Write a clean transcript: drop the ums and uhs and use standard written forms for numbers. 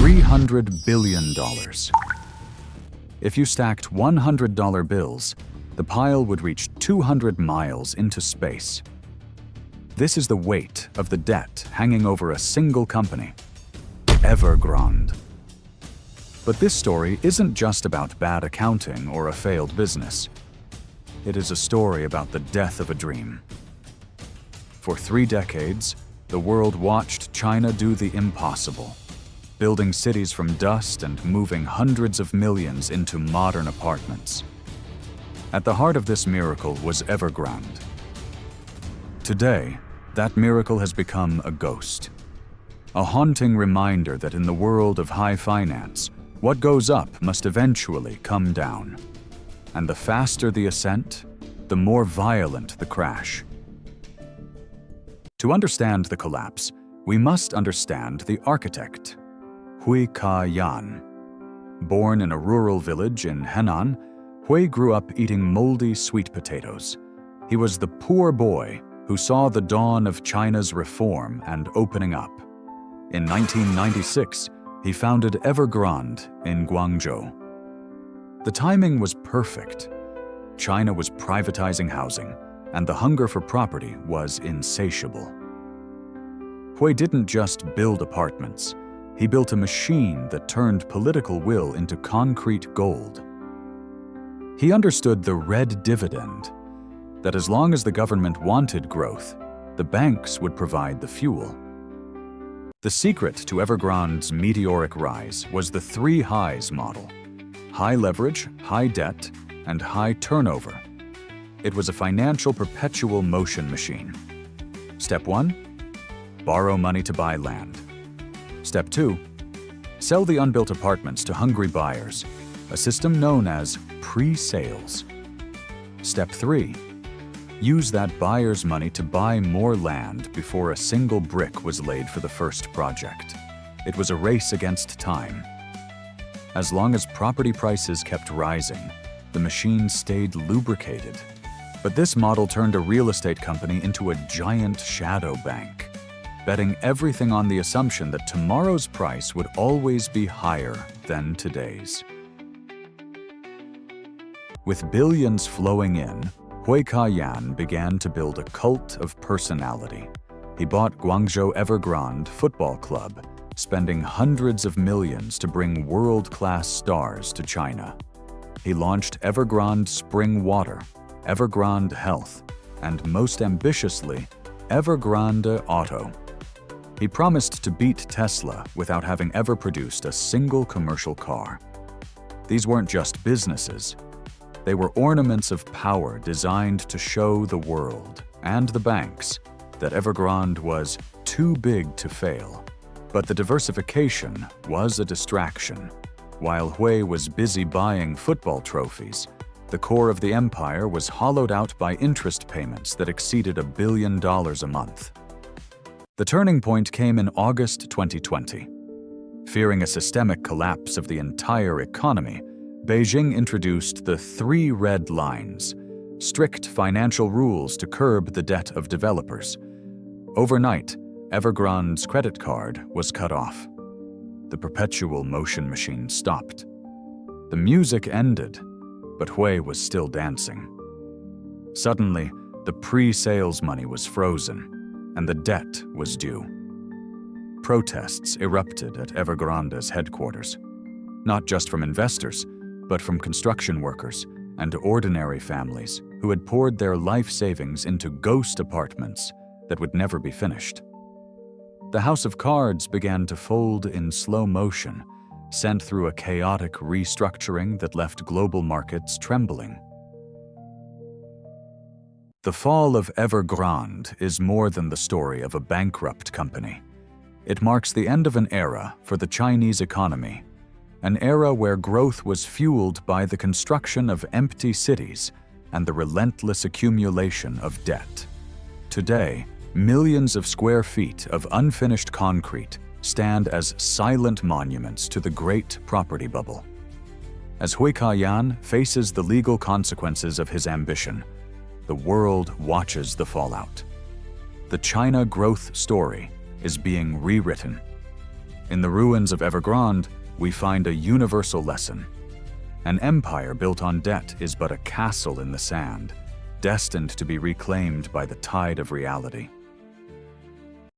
$300 billion. If you stacked $100 bills, the pile would reach 200 miles into space. This is the weight of the debt hanging over a single company, Evergrande. But this story isn't just about bad accounting or a failed business. It is a story about the death of a dream. For 3 decades, the world watched China do the impossible, building cities from dust and moving hundreds of millions into modern apartments. At the heart of this miracle was Evergrande. Today, that miracle has become a ghost. A haunting reminder that in the world of high finance, what goes up must eventually come down. And the faster the ascent, the more violent the crash. To understand the collapse, we must understand the architect, Hui Ka Yan. Born in a rural village in Henan, Hui grew up eating moldy sweet potatoes. He was the poor boy who saw the dawn of China's reform and opening up. In 1996, he founded Evergrande in Guangzhou. The timing was perfect. China was privatizing housing, and the hunger for property was insatiable. Hui didn't just build apartments. He built a machine that turned political will into concrete gold. He understood the red dividend, that as long as the government wanted growth, the banks would provide the fuel. The secret to Evergrande's meteoric rise was the 3 highs model: high leverage, high debt, and high turnover. It was a financial perpetual motion machine. Step 1, borrow money to buy land. Step 2, sell the unbuilt apartments to hungry buyers, a system known as pre-sales. Step 3, use that buyer's money to buy more land before a single brick was laid for the first project. It was a race against time. As long as property prices kept rising, the machine stayed lubricated. But this model turned a real estate company into a giant shadow bank, betting everything on the assumption that tomorrow's price would always be higher than today's. With billions flowing in, Hui Ka Yan began to build a cult of personality. He bought Guangzhou Evergrande Football Club, spending hundreds of millions to bring world-class stars to China. He launched Evergrande Spring Water, Evergrande Health, and most ambitiously, Evergrande Auto. He promised to beat Tesla without having ever produced a single commercial car. These weren't just businesses. They were ornaments of power designed to show the world and the banks that Evergrande was too big to fail. But the diversification was a distraction. While Hui was busy buying football trophies, the core of the empire was hollowed out by interest payments that exceeded $1 billion a month. The turning point came in August 2020. Fearing a systemic collapse of the entire economy, Beijing introduced the 3 red lines, strict financial rules to curb the debt of developers. Overnight, Evergrande's credit card was cut off. The perpetual motion machine stopped. The music ended, but Hui was still dancing. Suddenly, the pre-sales money was frozen, and the debt was due. Protests erupted at Evergrande's headquarters, not just from investors, but from construction workers and ordinary families who had poured their life savings into ghost apartments that would never be finished. The house of cards began to fold in slow motion, sent through a chaotic restructuring that left global markets trembling. The fall of Evergrande is more than the story of a bankrupt company. It marks the end of an era for the Chinese economy, an era where growth was fueled by the construction of empty cities and the relentless accumulation of debt. Today, millions of square feet of unfinished concrete stand as silent monuments to the great property bubble. As Hui Ka Yan faces the legal consequences of his ambition, the world watches the fallout. The China growth story is being rewritten. In the ruins of Evergrande, we find a universal lesson. An empire built on debt is but a castle in the sand, destined to be reclaimed by the tide of reality.